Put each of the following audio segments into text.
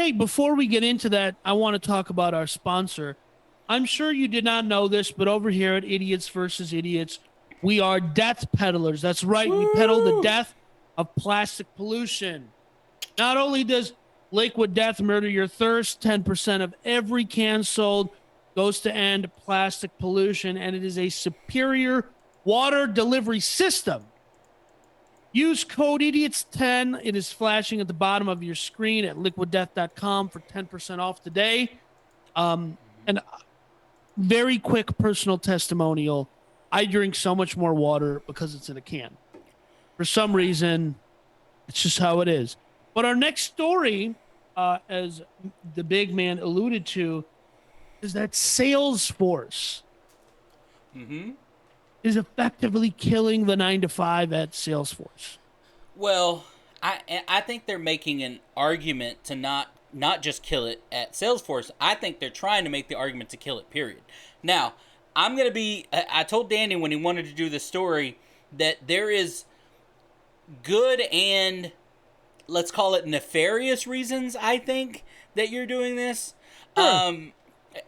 Hey, before we get into that, I want to talk about our sponsor. I'm sure you did not know this, but over here at Idiots versus Idiots, we are death peddlers. That's right. We peddle the Woo! death of plastic pollution. Not only does Liquid Death murder your thirst, 10% of every can sold goes to end plastic pollution, and it is a superior water delivery system. Use code IDIOTS10. It is flashing at the bottom of your screen at liquiddeath.com for 10% off today. And very quick personal testimonial. I drink so much more water because it's in a can. For some reason, it's just how it is. But our next story, as the big man alluded to, is that Salesforce is effectively killing the 9 to 5 at Salesforce. Well, I think they're making an argument to not just kill it at Salesforce. I think they're trying to make the argument to kill it, period. Now, I'm going to be... I told Danny when he wanted to do the story that there is good and, let's call it nefarious reasons, I think, that you're doing this. Sure.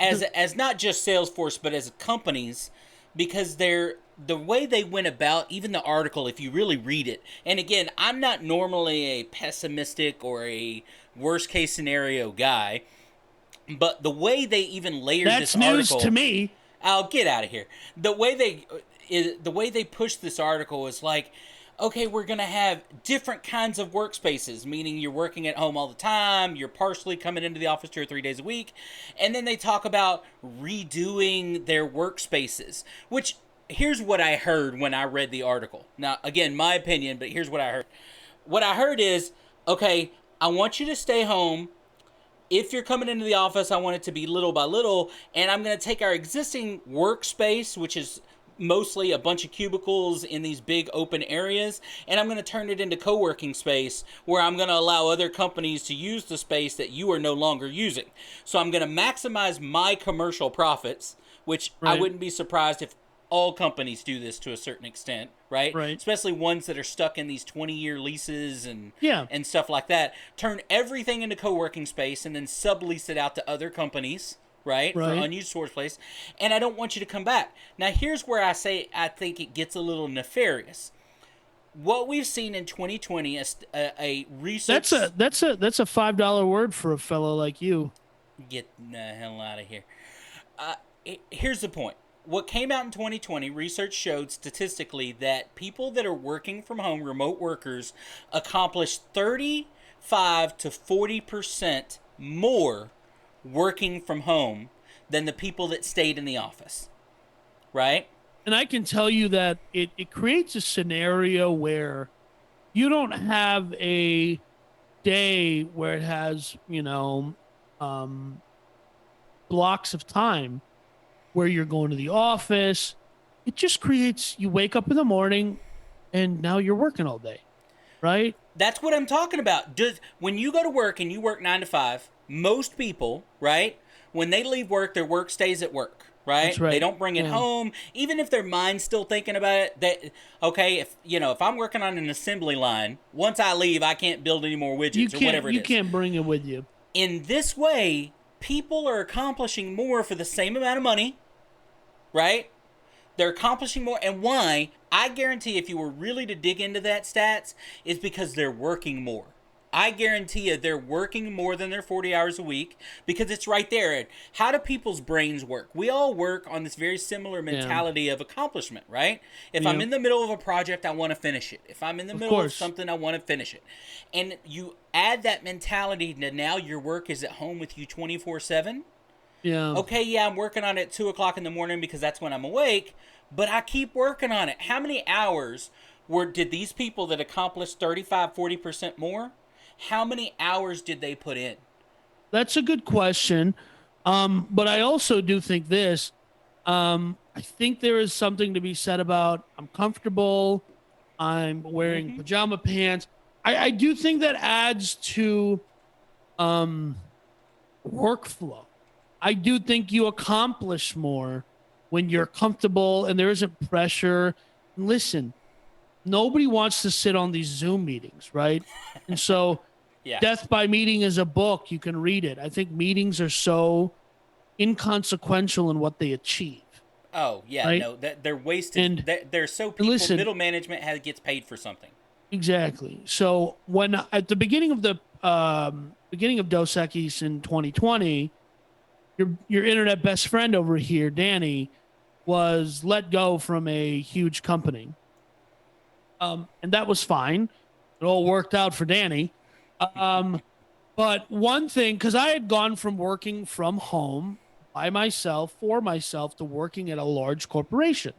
As not just Salesforce, but as companies, because the way they went about, even the article, if you really read it, and again, I'm not normally a pessimistic or a worst case scenario guy, but the way they even layered That's this news article, to me. I'll get out of here. The way they pushed this article is like, okay, we're going to have different kinds of workspaces, meaning you're working at home all the time, you're partially coming into the office 2 or 3 days a week, and then they talk about redoing their workspaces, which here's what I heard when I read the article. Now, again, my opinion, but here's what I heard. What I heard is, okay, I want you to stay home. If you're coming into the office, I want it to be little by little, and I'm going to take our existing workspace, which is mostly a bunch of cubicles in these big open areas, and I'm going to turn it into co-working space where I'm going to allow other companies to use the space that you are no longer using. So I'm going to maximize my commercial profits, which I wouldn't be surprised if all companies do this to a certain extent, right? Right. Especially ones that are stuck in these 20-year leases and Yeah. and stuff like that. Turn everything into co-working space and then sublease it out to other companies, right? For unused storage space. And I don't want you to come back. Now, here's where I say I think it gets a little nefarious. What we've seen in 2020, a research... That's a $5 word for a fellow like you. Get the hell out of here. Here's the point. What came out in 2020, research showed statistically that people that are working from home, remote workers, accomplish 35 to 40% more working from home than the people that stayed in the office, right? And I can tell you that it creates a scenario where you don't have a day where it has, blocks of time where you're going to the office. It just creates, you wake up in the morning and now you're working all day, right? That's what I'm talking about. When you go to work and you work 9 to 5, most people, right, when they leave work, their work stays at work, right? That's right. They don't bring it home, even if their mind's still thinking about it. That, okay, if I'm working on an assembly line, once I leave, I can't build any more widgets or whatever it is. You can't bring it with you. In this way, people are accomplishing more for the same amount of money, right? They're accomplishing more. And why? I guarantee if you were really to dig into that stats, is because they're working more. I guarantee you they're working more than their 40 hours a week because it's right there. How do people's brains work? We all work on this very similar mentality of accomplishment, right? If I'm in the middle of a project, I want to finish it. If I'm in the middle of something, I want to finish it. And you add that mentality to now your work is at home with you 24/7. Yeah. Okay, yeah, I'm working on it at 2 o'clock in the morning because that's when I'm awake, but I keep working on it. How many hours did these people that accomplished 35, 40% more, how many hours did they put in? That's a good question. But I also do think this. I think there is something to be said about I'm comfortable. I'm wearing pajama pants. I do think that adds to workflow. I do think you accomplish more when you're comfortable and there isn't pressure. Listen, nobody wants to sit on these Zoom meetings, right? And so Yeah. Death by Meeting is a book. You can read it. I think meetings are so inconsequential in what they achieve. Oh yeah, Right. no, that they're wasted. And They're so people. listen, Middle management gets paid for something. exactly. So when at the beginning of Dos Equis in 2020, your internet best friend over here, Danny, was let go from a huge company. And that was fine. It all worked out for Danny. Um, but one thing, because I had gone from working from home by myself for myself to working at a large corporation.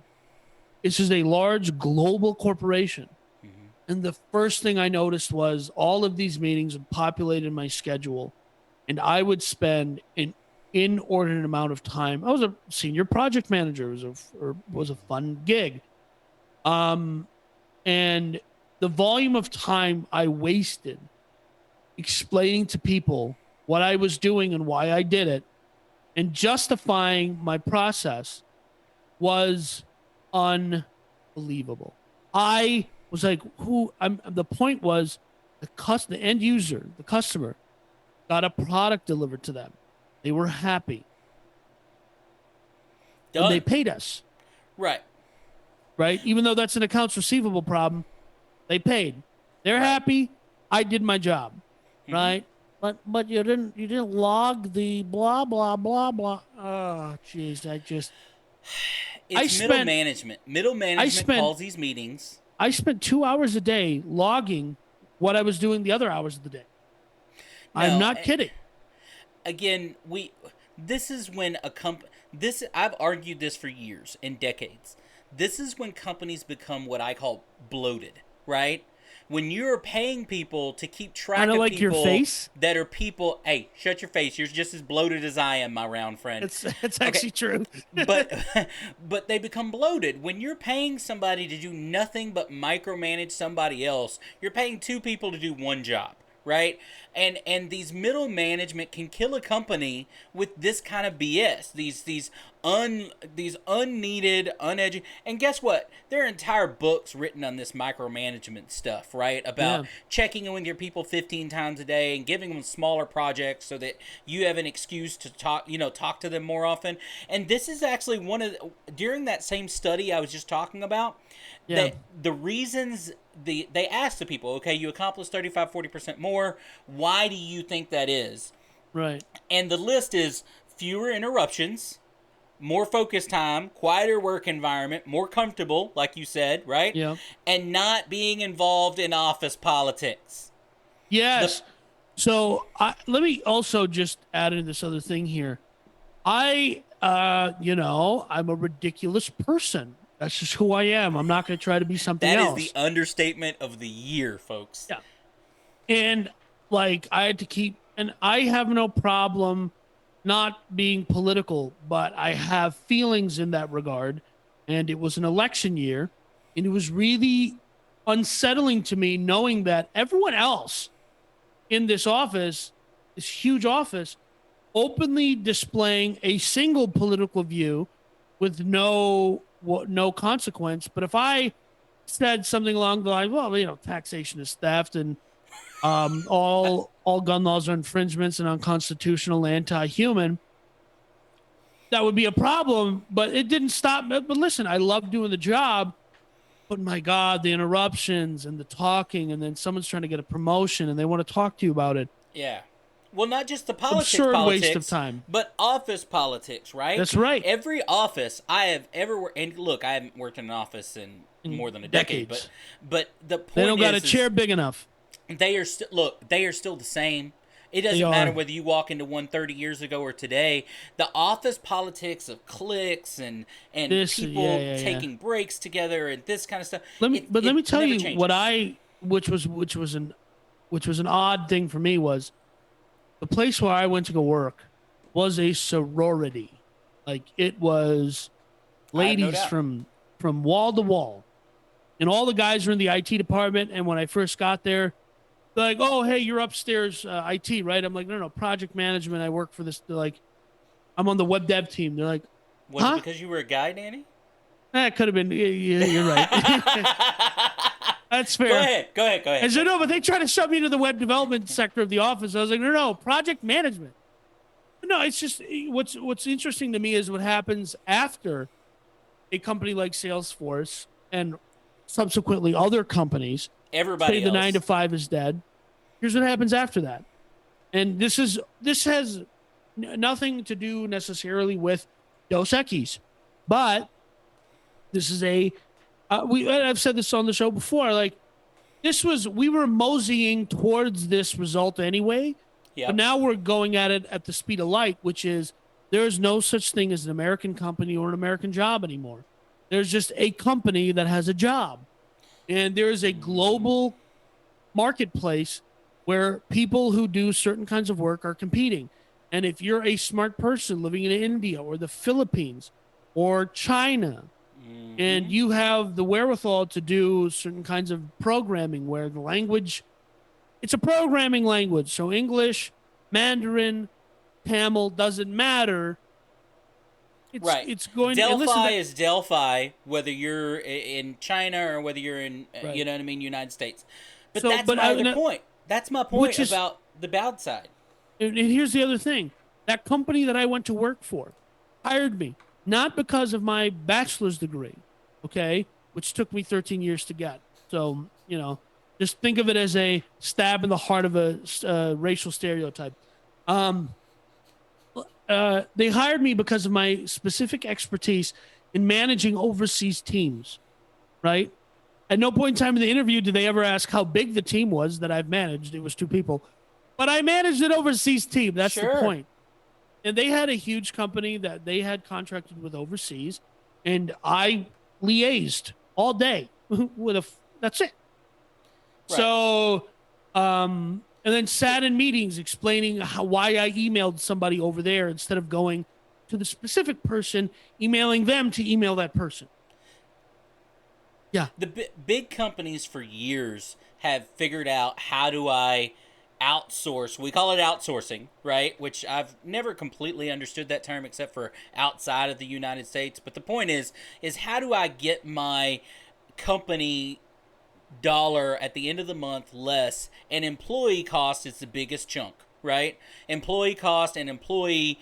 This is a large global corporation. Mm-hmm. And the first thing I noticed was all of these meetings would populate in my schedule, and I would spend an inordinate amount of time. I was a senior project manager. It was a fun gig. Um, and the volume of time I wasted explaining to people what I was doing and why I did it and justifying my process was unbelievable. I was like, the point was the end user, the customer got a product delivered to them. They were happy and they Done. paid us, Right. right? Even though that's an accounts receivable problem, they paid. They're Right. happy. I did my job, Mm-hmm. right? But you didn't log the blah blah blah blah. Oh, jeez, I It's middle spent management. Middle I management spent calls these meetings. I spent 2 hours a day logging what I was doing the other hours of the day. I'm No, not kidding. again, this is when I've argued this for years and decades. This is when companies become what I call bloated, right? When you're paying people to keep Kind track of of like your people face. that are people, hey, shut your face. You're just as bloated as I am, my round friend. It's Okay, actually true. but but they become bloated when you're paying somebody to do nothing but micromanage somebody else. You're paying two people to do one job, right? And these middle management can kill a company with this kind of BS. These unneeded, uneducated. And guess what? There are entire books written on this micromanagement stuff, right? About Yeah. checking in with your people 15 times a day and giving them smaller projects so that you have an excuse to talk to them more often. And this is actually during that same study I was just talking about, Yeah. that the reasons they asked the people, okay, you accomplished 35-40% more. Why do you think that is? Right. And the list is fewer interruptions, more focus time, quieter work environment, more comfortable, like you said, right? Yeah. And not being involved in office politics. The Yes. So let me also just add in this other thing here. I'm a ridiculous person. That's just who I am. I'm not going to try to be something that is the else. understatement of the year, folks. Yeah. And like I had to and I have no problem not being political, but I have feelings in that regard. And it was an election year, and it was really unsettling to me knowing that everyone else in this huge office, openly displaying a single political view with no consequence. But if I said something along the line, well, taxation is theft, and all gun laws are infringements and unconstitutional, anti-human, that would be a problem. But it didn't stop. But listen, I love doing the job. But my God, the interruptions and the talking, and then someone's trying to get a promotion and they want to talk to you about it. Yeah. Well, not just the Absurd waste of politics, time. but office politics, right? That's right. Every office I have ever worked, and look, I haven't worked in an office in more than a decade, Decades. but the point They don't got a is chair big enough. they are still the same. It They doesn't matter are. whether you walk into one 30 years ago or today. The office politics of cliques and people Yeah. taking breaks together and this kind of stuff. Let me tell never you changes. which was an odd thing for me was the place where I went to go work was a sorority. Like it was I have no ladies doubt. from wall to wall. And all the guys were in the IT department, and when I first got there, they're like, "Oh, hey, you're upstairs IT, right?" I'm like, "No, project management. I work for this." They're like, "I'm on the web dev team." They're like, Was "Huh?" it because you were a guy, Danny? That could have been. Yeah, you're right. That's Go fair. ahead. Go ahead. Go ahead. I said, no, but they try to shove me to the web development sector of the office. I was like, no, project management. No, it's just what's interesting to me is what happens after a company like Salesforce and subsequently other companies say Everybody the 9 to else. 5 is dead. Here's what happens after that. And this has nothing to do necessarily with Dos Equis, but this is I've said this on the show before. Like we were moseying towards this result anyway, but Yep. now we're going at it at the speed of light, which is there is no such thing as an American company or an American job anymore. There's just a company that has a job, and there is a global marketplace where people who do certain kinds of work are competing. And if you're a smart person living in India or the Philippines or China, and you have the wherewithal to do certain kinds of programming where the language, it's a programming language. So English, Mandarin, Tamil doesn't matter. Right. It's going to Delphi is Delphi, whether you're in China or whether you're in, Right. you know what I mean, United States. But So, that's but my I- other and- point. That's my point Which is- about the bad side. And here's the other thing. That company that I went to work for hired me, not because of my bachelor's degree, okay, which took me 13 years to get. So, just think of it as a stab in the heart of a racial stereotype. They hired me because of my specific expertise in managing overseas teams, right? At no point in time in the interview did they ever ask how big the team was that I've managed. It was 2 people. But I managed an overseas team. That's the point. And they had a huge company that they had contracted with overseas, and I liaised all day that's it. Right. So, and then sat in meetings explaining why I emailed somebody over there instead of going to the specific person, emailing them to email that person. Yeah. The big companies for years have figured out how do I outsource. We call it outsourcing, right? Which I've never completely understood that term except for outside of the United States. But the point is how do I get my company dollar at the end of the month less, and employee cost is the biggest chunk, right? Employee cost and employee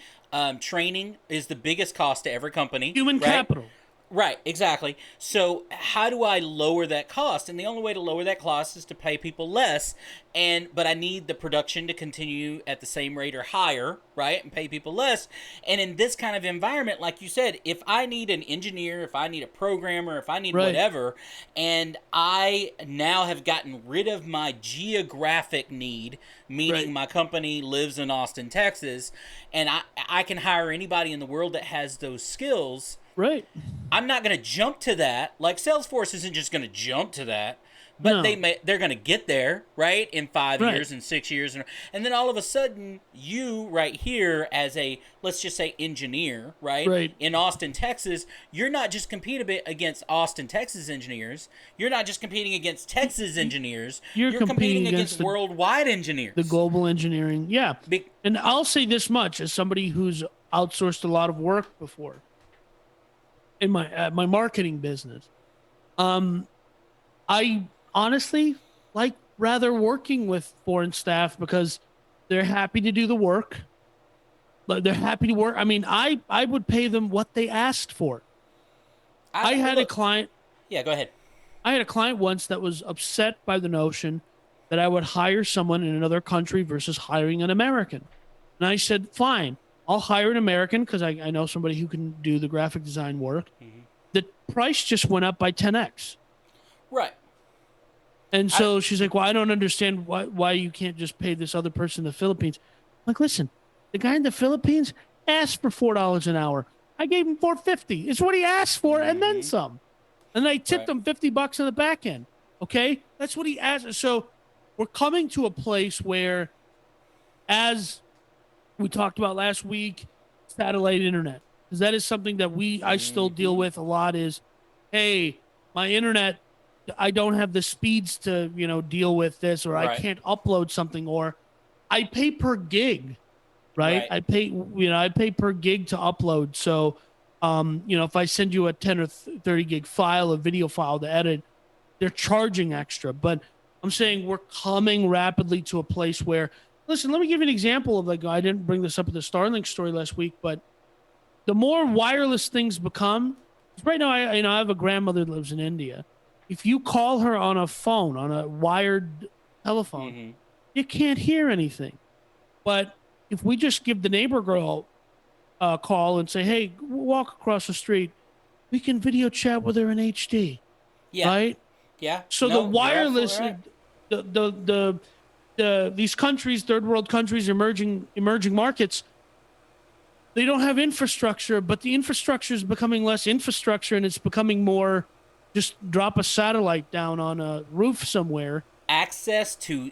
training is the biggest cost to every company. Human right? capital. Right, exactly. So how do I lower that cost? And the only way to lower that cost is to pay people less. But I need the production to continue at the same rate or higher, right? And pay people less. And in this kind of environment, like you said, if I need an engineer, if I need a programmer, if I need whatever, and I now have gotten rid of my geographic need, meaning my company lives in Austin, Texas, and I can hire anybody in the world that has those skills. Right. I'm not going to jump to that. Like Salesforce isn't just going to jump to that, but they're going to get there, right? In 5 years and 6 years, and then all of a sudden, you right here as a, let's just say, engineer, right? In Austin, Texas, you're not just competing against Austin, Texas engineers. You're not just competing against Texas engineers. You're competing against worldwide engineers. The global engineering, yeah. And I'll say this much as somebody who's outsourced a lot of work before. In my marketing business, I honestly like rather working with foreign staff because they're happy to do the work. But they're happy to work. I mean, I would pay them what they asked for. I had a client. Yeah, go ahead. I had a client once that was upset by the notion that I would hire someone in another country versus hiring an American. And I said, fine. I'll hire an American because I know somebody who can do the graphic design work. Mm-hmm. The price just went up by 10x. Right. And so she's like, well, I don't understand why you can't just pay this other person in the Philippines. I'm like, listen, the guy in the Philippines asked for $4 an hour. I gave him $4.50. It's what he asked for and then some. And I tipped him $50 on the back end. Okay? That's what he asked. So we're coming to a place where, as we talked about last week, satellite internet, because that is something that I still deal with a lot is, hey, my internet, I don't have the speeds to, deal with this, or I can't upload something, or I pay per gig, right? I pay per gig to upload. So, if I send you a 10 or 30 gig file, a video file to edit, they're charging extra. But I'm saying we're coming rapidly to a place where, listen, let me give you an example of, like, I didn't bring this up in the Starlink story last week, but the more wireless things become, right now, I have a grandmother that lives in India. If you call her on a phone, on a wired telephone, Mm-hmm. you can't hear anything. But if we just give the neighbor girl a call and say, "Hey, walk across the street," we can video chat with her in HD, Yeah. right? Yeah. So the No, you're absolutely wireless, right. these countries, third world countries, emerging markets, they don't have infrastructure, but the infrastructure is becoming less infrastructure, and it's becoming more just drop a satellite down on a roof somewhere. Access to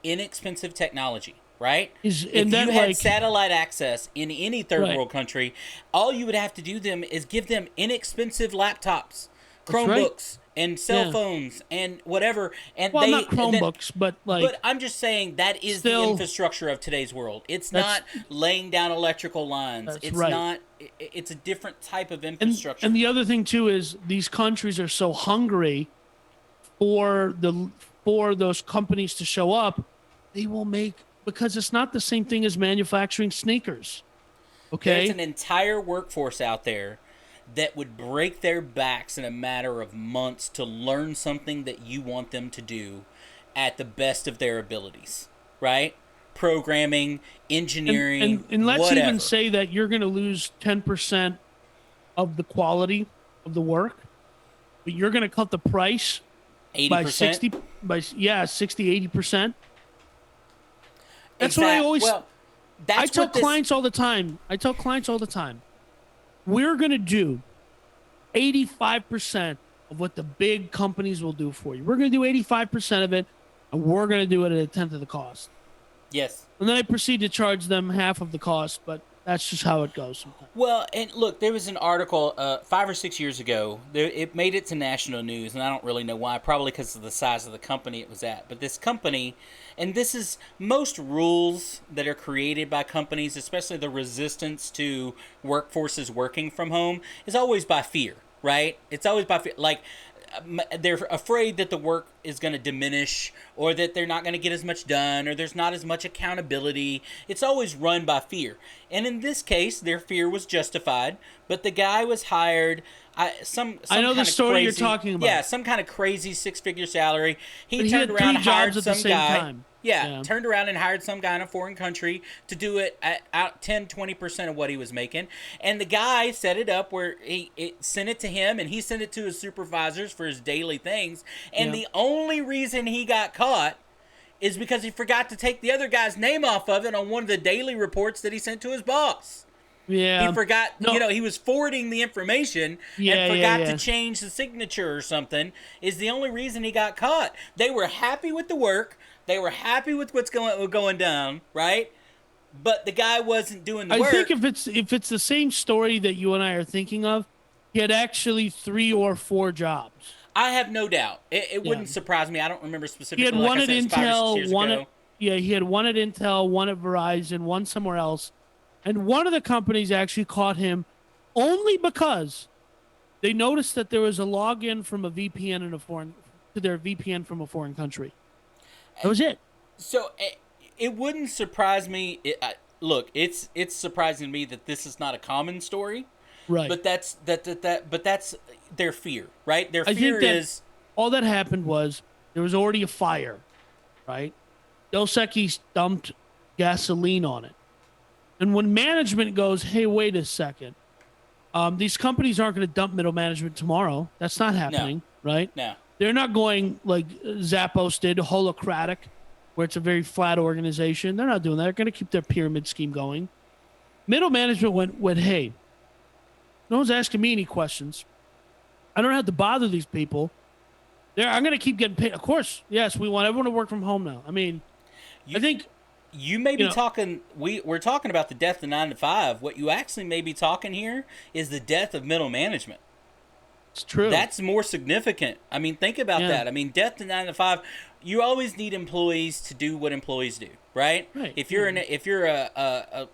inexpensive technology, right? Is If and you that, had like, satellite access in any third right? world country, all you would have to do them is give them inexpensive laptops, That's right. Chromebooks, and cell Yeah. phones and whatever, and Well, not then. Chromebooks, but But like I'm just saying that is the still, infrastructure of today's world. It's that's not laying down electrical lines. that's It's right. not. It's a different type of And infrastructure. the other thing too is these countries are so hungry for the for those companies to show up, they will make, because it's not the same thing as manufacturing sneakers. There's Okay? an entire workforce out there that would break their backs in a matter of months to learn something that you want them to do at the best of their abilities, right? Programming, engineering, And let's even whatever. say that you're going to lose 10% of the quality of the work, but you're going to cut the price by 80%? 60 by yeah, 60 80%. That's what I Exact. always Well, I that's tell what this. clients all the time. I tell clients all the time. We're going to do 85% of what the big companies will do for you. We're going to do 85% of it, and we're going to do it at a tenth of the cost. Yes. And then I proceed to charge them half of the cost, but that's just how it goes sometimes. Well, and look, there was an article 5 or 6 years ago. It made it to national news, and I don't really know why. Probably because of the size of the company it was at. But this company, and this is most rules that are created by companies, especially the resistance to workforces working from home, is always by fear, right? It's always by fear. Like, they're afraid that the work is going to diminish, or that they're not going to get as much done, or there's not as much accountability. It's always run by fear. And in this case, their fear was justified, but the guy was hired. I know kind the of story you're crazy, talking about. yeah, some kind of crazy 6-figure salary. He But he turned had around three and hired jobs at the some same guy. time. Yeah, Yeah. turned around and hired some guy in a foreign country to do it at out 10-20% of what he was making. And the guy set it up where it sent it to him, and he sent it to his supervisors for his daily things. And Yeah. the only reason he got caught is because he forgot to take the other guy's name off of it on one of the daily reports that he sent to his boss. He Yeah. forgot, No. he was forwarding the information and Yeah, yeah, forgot to yeah. change the signature or something, is the only reason he got caught. They were happy with the work. They were happy with what's going down, right? But the guy wasn't doing the I think work. if it's the same story that you and I are thinking of, he had actually 3 or 4 jobs. I have no doubt. It Yeah. wouldn't surprise me. I don't remember He had specifically. Like one I at said, it was 5 or 6 Intel, years ago. he had one at Intel, one at Verizon, one somewhere else. And one of the companies actually caught him only because they noticed that there was a login from a VPN to their VPN from a foreign country. That was it. So it wouldn't surprise me. Look, it's surprising to me that this is not a common story. Right. But that's their fear, right? Their I fear think that is all that happened was there was already a fire, right? Dos Equis dumped gasoline on it. And when management goes, hey, wait a second, these companies aren't going to dump middle management tomorrow. That's not happening, right? no. They're not going like Zappos did, holocratic, where it's a very flat organization. They're not doing that. They're going to keep their pyramid scheme going. Middle management went, hey, no one's asking me any questions. I don't have to bother these people. I'm going to keep getting paid. Of course, yes, we want everyone to work from home now. I mean, I think You may be you know, talking. We're talking about the death of 9 to 5. What you actually may be talking here is the death of middle management. it's true. That's more significant. I mean, think about Yeah. that. I mean, death to 9 to 5. You always need employees to do what employees do, right? Right, If you're yeah. if you're a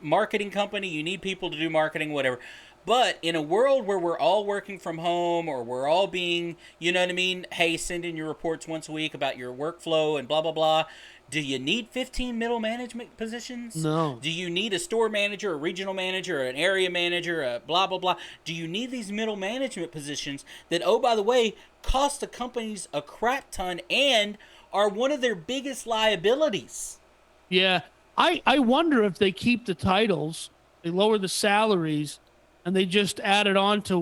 marketing company, you need people to do marketing, whatever. But in a world where we're all working from home, or we're all being, you know what I mean? Hey, send in your reports once a week about your workflow and blah, blah, blah. Do you need 15 middle management positions? No. Do you need a store manager, a regional manager, an area manager, a blah, blah, blah? Do you need these middle management positions that, oh, by the way, cost the companies a crap ton and are one of their biggest liabilities? Yeah. I wonder if they keep the titles, they lower the salaries, and they just add it on to,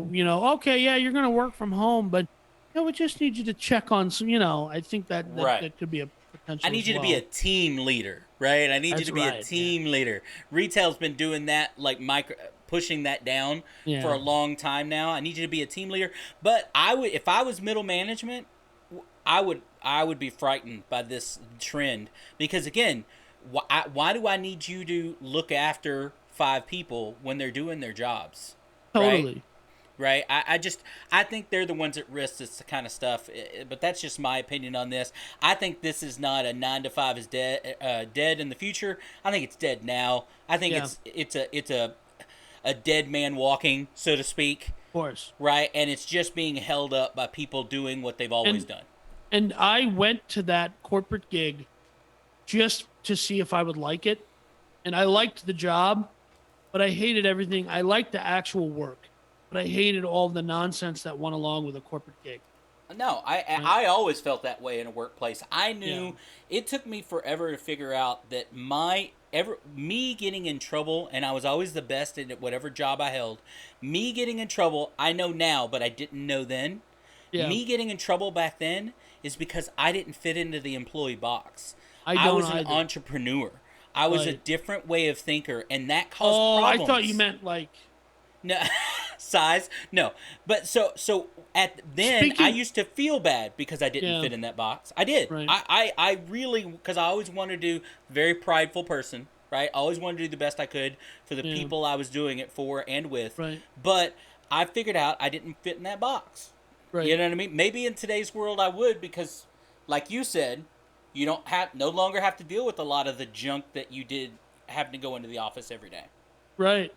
okay, yeah, you're going to work from home, but we just need you to check on some, I think Right. that could be a I potential need as you to be a well. team leader, right? I need you That's to be a right. Yeah. team leader. Retail's been doing that, like pushing that down for a Yeah. long time now. I need you to be a team leader. But I would, if I was middle management, I would be frightened by this trend because again, why do I need you to look after 5 people when they're doing their jobs, right? Totally. Right? I think they're the ones at risk. This kind of stuff, but that's just my opinion on this. I think this is not a 9 to 5 is dead in the future. I think it's dead now. I think Yeah. it's a dead man walking, so to speak, Of course. right? And it's just being held up by people doing what they've always And done. and I went to that corporate gig just to see if I would like it, and I liked the job, but I hated everything. I liked the actual work, but I hated all the nonsense that went along with a corporate gig. No, I Right? I always felt that way in a workplace. I Yeah. knew it took me forever to figure out that me getting in trouble, and I was always the best at whatever job I held. Me getting in trouble, I know now, but I didn't know then. Yeah. Me getting in trouble back then is because I didn't fit into the employee box. I I don't was an either. entrepreneur. I was a Right. different way of thinker, and that caused Oh, I thought you problems. meant like No, size. No, but so at then I speaking. used to feel bad because I didn't Yeah. fit in that box. I did. Right. I really, because I always wanted to do, very prideful person, right? I always wanted to do the best I could for the Yeah. people I was doing it for and with. Right. But I figured out I didn't fit in that box. You Right. know what I mean? Maybe in today's world I would, because like you said, you don't have no longer have to deal with a lot of the junk that you did having to go into the office every day. Right.